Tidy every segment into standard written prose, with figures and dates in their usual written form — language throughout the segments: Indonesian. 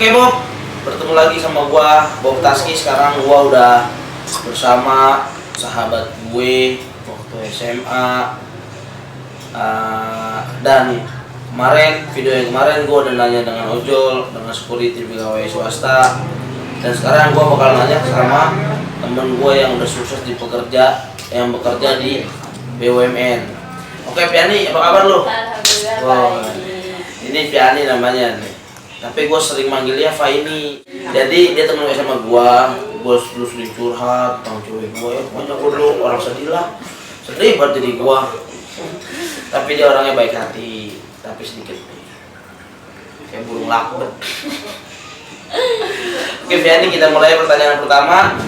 Oke Bob, bertemu lagi sama gua Bob Taski. Sekarang gua udah bersama sahabat gue waktu SMA. Dan video yang kemarin gua udah nanya dengan ojol, dengan security pegawai swasta. Dan sekarang gua bakal nanya sama temen gua yang udah sukses yang bekerja di BUMN. Oke Piani, apa kabar lu? Alhamdulillah baik. Ini Piani namanya nih. Tapi gue sering manggilnya Faini. Jadi dia temen sama gue dulu sering curhat tentang cewek gue. Pokoknya gue dulu orang sedih lah, sedih banget jadi gue. Tapi dia orangnya baik hati, tapi sedikit kayak burung lakbet. Oke Fiani, kita mulai pertanyaan pertama.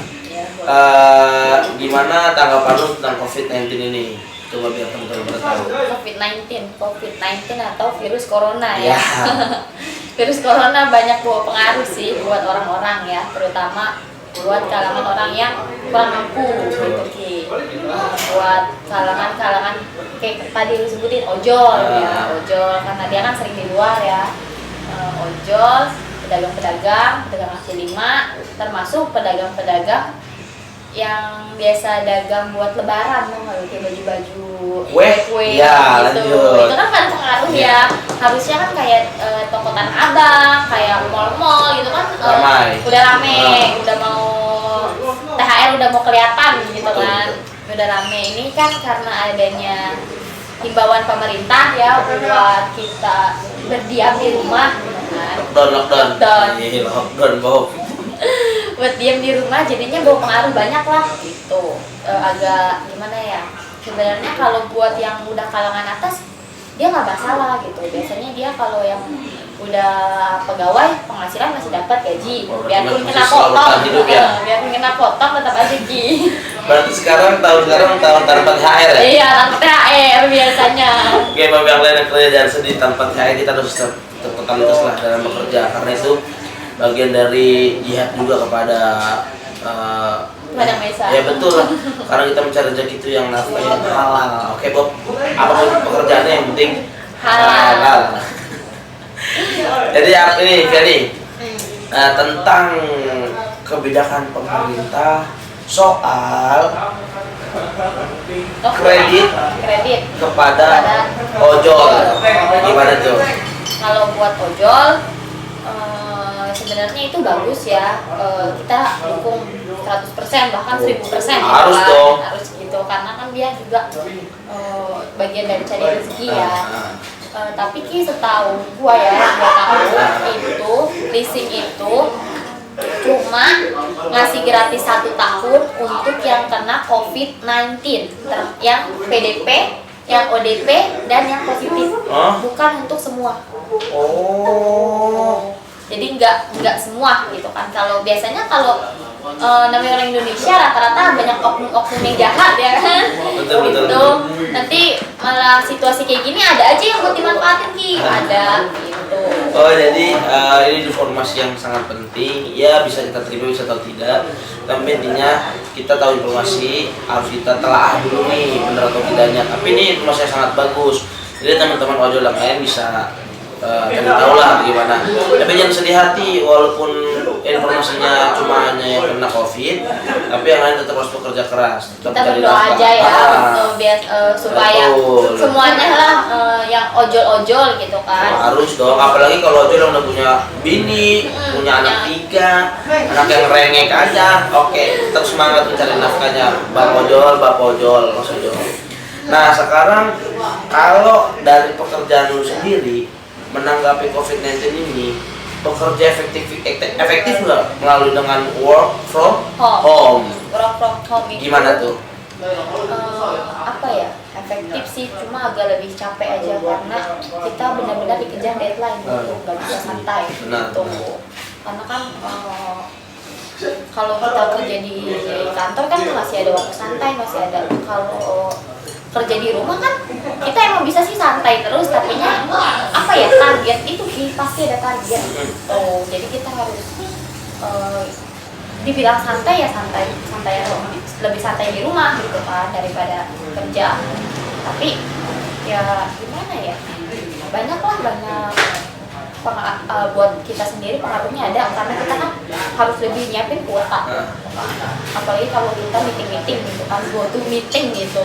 Gimana tanggapan lu tentang COVID-19 ini? Coba biar teman-teman tahu. COVID-19 atau virus corona ya. Virus corona banyak bawa pengaruh sih buat orang-orang ya, terutama buat kalangan orang yang kurang mampu gitu Ki. Buat kalangan kayak tadi lu sebutin ojol ya, ojol karena dia kan sering di luar ya. Ojol, pedagang kaki lima, termasuk pedagang-pedagang yang biasa dagang buat lebaran tuh kayak baju-baju kue ya, gitu. lanjut. Itu kan pengaruh ya. Harusnya kan kayak toko Tanah Abang, kayak mall-mall gitu kan udah rame, udah mau THR udah mau kelihatan gitu kan. Udah rame. Ini kan karena adanya himbauan pemerintah ya buat kita berdiam di rumah gitu kan. Lockdown Bob. Buat diam di rumah jadinya bawa pengaruh banyak lah gitu. Agak gimana ya, sebenarnya kalau buat yang udah kalangan atas dia nggak masalah gitu. Biasanya dia kalau yang udah pegawai penghasilan masih dapat gaji, biarpun kena potong biarpun kena potong tetap aja Ki. Berarti tahun sekarang tanpa THR ya? Iya, tanpa THR biasanya. Oke, bagi yang lain yang kerja jangan sedih, tanpa THR kita harus totalitas lah dalam bekerja, karena itu bagian dari jihad juga kepada Padang Mesa. ya betul lah, karena kita mencari rezeki itu yang nafkah yang halal. Oke Bob, apapun pekerjaannya yang penting halal. Jadi ini Ferry, tentang kebijakan pemerintah soal kredit kepada ojol, gimana tuh? Kalau buat ojol sebenarnya itu bagus ya, kita dukung 100% bahkan 1000% harus kan? dong, harus gitu karena kan dia juga bagian dari cari rezeki ya. Tapi Ki setahu gua ya, gua tahu itu leasing itu cuma ngasih gratis 1 tahun untuk yang kena COVID-19, yang PDP, yang ODP dan yang positif, bukan untuk semua. Jadi nggak semua gitu kan. Kalau biasanya namanya orang Indonesia rata-rata banyak oknum yang jahat ya kan. Betul. Nanti malah situasi kayak gini ada aja yang buat dimanfaatin Ki. Ada gitu. Oh jadi ini informasi yang sangat penting. Ya bisa kita terima, bisa atau tidak. Tapi intinya kita tahu informasi, harus kita telaah dulu nih benar atau tidaknya. Tapi ini informasi yang sangat bagus. Jadi teman-teman ojol yang lain bisa cari tahu lah gimana. Tapi jangan sedih hati, walaupun informasinya cuma hanya yang kena COVID, tapi yang lain tetap harus bekerja keras. Kita berdoa aja ya, biar supaya semuanya lah yang ojol-ojol gitu kan. Harus dong, apalagi kalau ojol yang udah punya bini, punya anak 3, anak yang rengek aja. Oke, tetap semangat mencari nafkahnya, bapak ojol, mas ojol. Nah sekarang kalau dari pekerjaan lu sendiri menanggapi COVID-19 ini, bekerja efektif nggak melalui dengan work from home? Gimana tuh? Apa ya, efektif sih, cuma agak lebih capek aja karena kita benar-benar dikejar deadline gitu, nggak bisa santai gitu. Karena kan kalau kita kerja di kantor kan masih ada waktu santai, masih ada. Kalau kerja di rumah kan kita emang bisa sih santai terus, tapi apa ya, target itu pasti ada target gitu. Jadi kita harus dibilang santai ya santai lebih santai di rumah gitu kan daripada kerja. Tapi ya gimana ya, banyak buat kita sendiri pengaruhnya ada, karena kita kan harus lebih nyiapin kuota. Apalagi kalau kita meeting gitu kan, go to meeting gitu.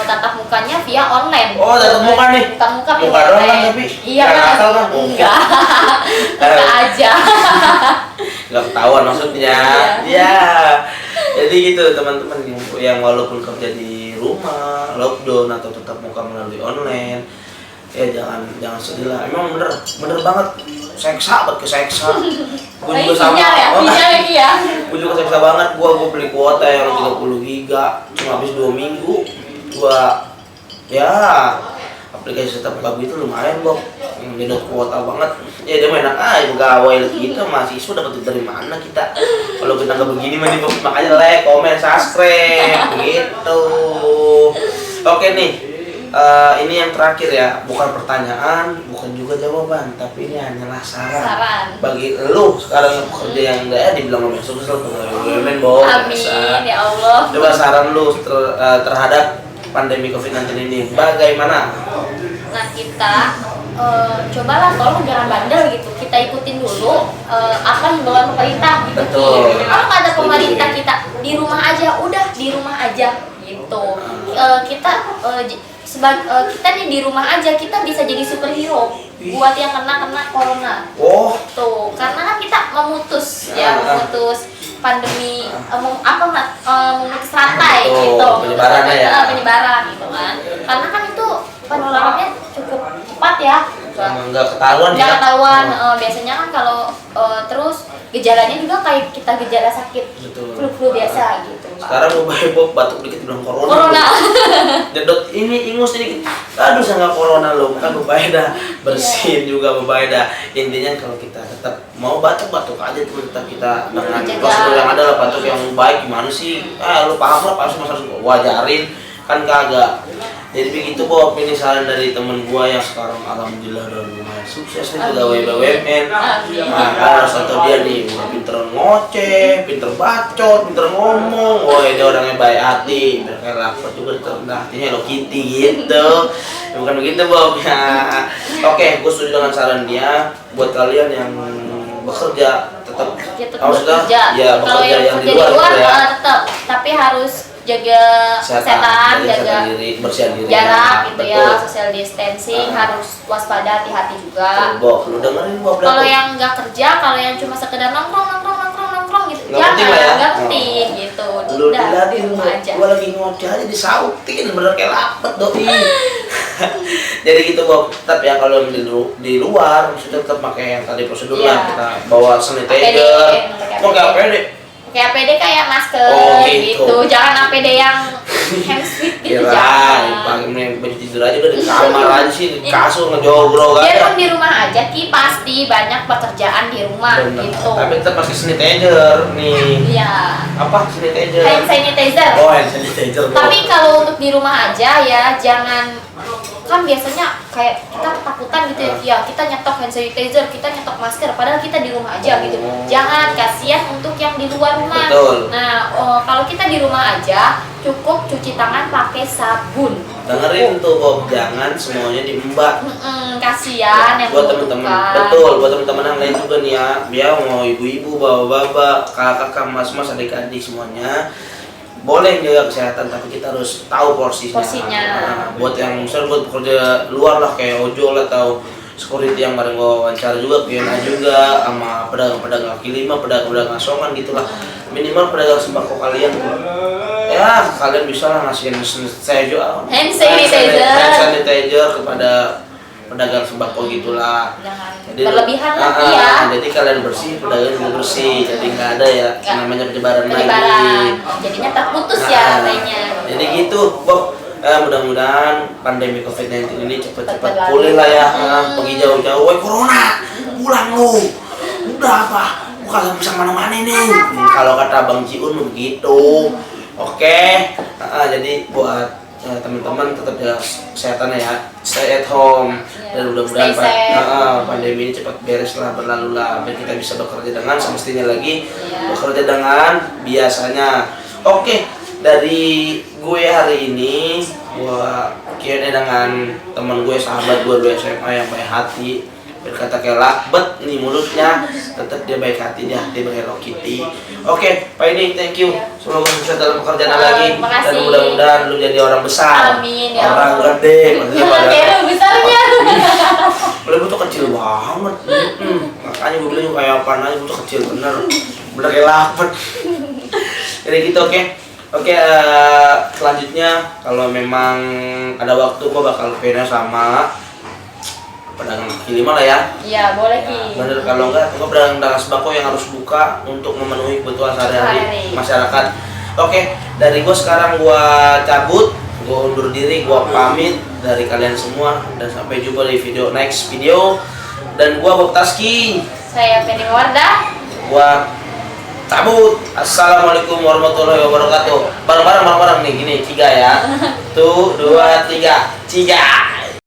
Tatap mukanya via online. Oh, tatap muka nih. Tatap muka via Muka doang kan, online. tapi Iya nggak kan? asal kan? Enggak. Muka aja. Nggak ketahuan maksudnya. Ya. Jadi gitu teman-teman yang walaupun kerja di rumah, lockdown atau tetap muka melalui online, ya jangan sedih lah. Emang bener banget seksa banget, keseksa. Gue juga sama. Sinyal lagi ya. Gue juga seksa banget. Gue beli kuota yang 30 giga cuma habis 2 minggu. Ya aplikasi tetap muka itu lumayan Bob, nyedot kuota banget. Ya dia enak aja pegawai kita mahasiswa dapat duit dari mana kita kalau kita nggak begini mah Bob. Makanya like, komen, subscribe gitu. Oke nih, ini yang terakhir ya, bukan pertanyaan, bukan juga jawaban, tapi ini hanyalah saran. Bagi lu sekarang yang pekerja yang dibilang ngomong sukses lah BUMN Bob. Amin ya Allah. Coba saran lu terhadap pandemi COVID-19 ini bagaimana? Nah kita cobalah, tolong jangan bandel gitu, kita ikutin dulu apa himbauan pemerintah gitu. Betul. Kalau nggak ada pemerintah, kita di rumah aja, udah di rumah aja gitu. Kita nih di rumah aja, kita bisa jadi superhero buat yang kena corona. Oh. Tuh, karena kan kita memutus pandemi, memutus rantai gitu. Penyebarannya ya. Penyebaran gitu kan. Karena kan itu penularannya cukup cepat ya. Nggak ketahuan ya. Nggak ketahuan. Biasanya kan kalau terus gejalanya juga kayak kita gejala sakit flu biasa gitu. Sekarang gue Bob batuk dikit bilang corona. Jedot ini ingus sedikit. Aduh saya nggak corona loh, kan dah bersihin juga dah. Intinya kalau kita tetap mau batuk aja tuh, tetap kita dengan prosedur yang ada lah. Batuk yang baik gimana sih? Lu paham lah, pasti harus wajarin kan kagak. Jadi begitu Bob, ini saran dari temen gua yang sekarang alhamdulillah udah lumayan sukses nih pegawai BUMN. Nah, atau dia nih udah pinter ngoceh, pinter bacot, pinter ngomong. Wah ini orangnya baik hati, biar kayak lapar juga terendah hatinya Hello Kitty gitu. Ya, bukan begitu Bob ya. Oke, gua setuju dengan saran dia. Buat kalian yang bekerja tetap bekerja. Ya, kalau bekerja yang di kerja di luar ya. tetap, tapi harus jaga kesehatan, jaga diri, jarak gitu ya, social distancing, harus waspada, hati-hati juga. Bob, lu dengerin Bob. Kalau yang nggak kerja, kalau yang cuma sekedar nongkrong gitu, nggak penting gitu. Lu Udah di rumah aja. Gua lagi ngoceh aja disautin, bener kayak lapet doi. Jadi gitu Bob, tetap ya kalau di luar maksudnya tetap pakai yang tadi prosedur lah, kita bawa sanitizer. Mau nggak APD? Kayak APD kayak masker gitu. Jangan APD yang handsfree gitu, jangan. Pakai baju tidur aja udah di kamar aja sih, di kasur ngejogrok aja. Biarpun di rumah aja, pasti banyak pekerjaan di rumah gitu. Tapi tetap pakai sanitizer nih. Iya. Apa sanitizer? Hand sanitizer. Oh, hand sanitizer. Tapi kalau untuk di rumah aja ya jangan, kan biasanya kayak kita ketakutan gitu ya, kita nyetok hand sanitizer, kita nyetok masker, padahal kita di rumah aja gitu. Jangan, kasihan untuk yang di luar rumah. Betul. Nah, kalau kita di rumah aja cukup cuci tangan pakai sabun. Dengerin tuh Bob, jangan semuanya diembat. Kasihan yang buat teman-teman. Betul, buat teman-teman yang lain juga nih ya. Biar mau ibu-ibu, bapak-bapak, kakak-kakak, mas-mas, adik-adik semuanya. Boleh jaga kesehatan, tapi kita harus tahu porsinya. Nah, buat yang misalnya buat bekerja luar lah kayak ojol atau security yang bareng gua wawancara juga, PNA juga, sama pedagang-pedagang kaki lima, pedagang-pedagang asongan gitulah. Minimal pedagang sembako kalian tuh. Ya, kalian bisa lah ngasihin hand sanitizer kepada pedagang sembako gitulah. Jadi berlebihan lagi ya. Jadi kalian bersih, pedagang juga bersih. Jadi nggak ada ya namanya penyebaran lagi. Jadinya terputus ya rantainya. Jadi gitu, Bob. Mudah-mudahan pandemi COVID-19 ini cepat-cepat pulih lah ya. Pergi jauh-jauh. Woi corona, pulang lu. Udah apa? Bukan bisa mana-mana nih. Kalau kata Bang Ciun begitu. Oke. Jadi buat teman-teman tetap jaga kesehatan ya, stay at home, dan mudah-mudahan pandemi ini cepat beres lah, berlalu lah, biar kita bisa bekerja dengan semestinya lagi, bekerja dengan biasanya. Oke, dari gue hari ini gue Q&A dengan teman gue, sahabat gue dulu SMA yang baik hati, berkata kayak lakbet nih mulutnya, tetap dia baik hati, dia pakai Hello Kitty. Oke, Pak ini thank you. Semoga sukses dalam pekerjaan lagi dan makasih. mudah-mudahan lu jadi orang besar. Amin, ya orang Allah. gede. Maksudnya pada Kayak besarnya. boleh tuh kecil banget. Makanya gue bilang kayak apa aja tuh kecil bener kayak lakbet. Jadi gitu oke. Oke, selanjutnya kalau memang ada waktu gue bakal video sama pedagang kaki lima lah ya. Iya, boleh Ki. Bener, kalau enggak pedagang sembako yang harus buka untuk memenuhi kebutuhan sehari-hari masyarakat. Oke, dari gue sekarang gue cabut, gue undur diri, gue pamit dari kalian semua dan sampai jumpa di next video. Dan gue Bob Taski. Saya Penny Wardah. Gue cabut. Assalamualaikum warahmatullahi wabarakatuh. Bareng-bareng nih gini 3 ya. 1, 2, 3. 3.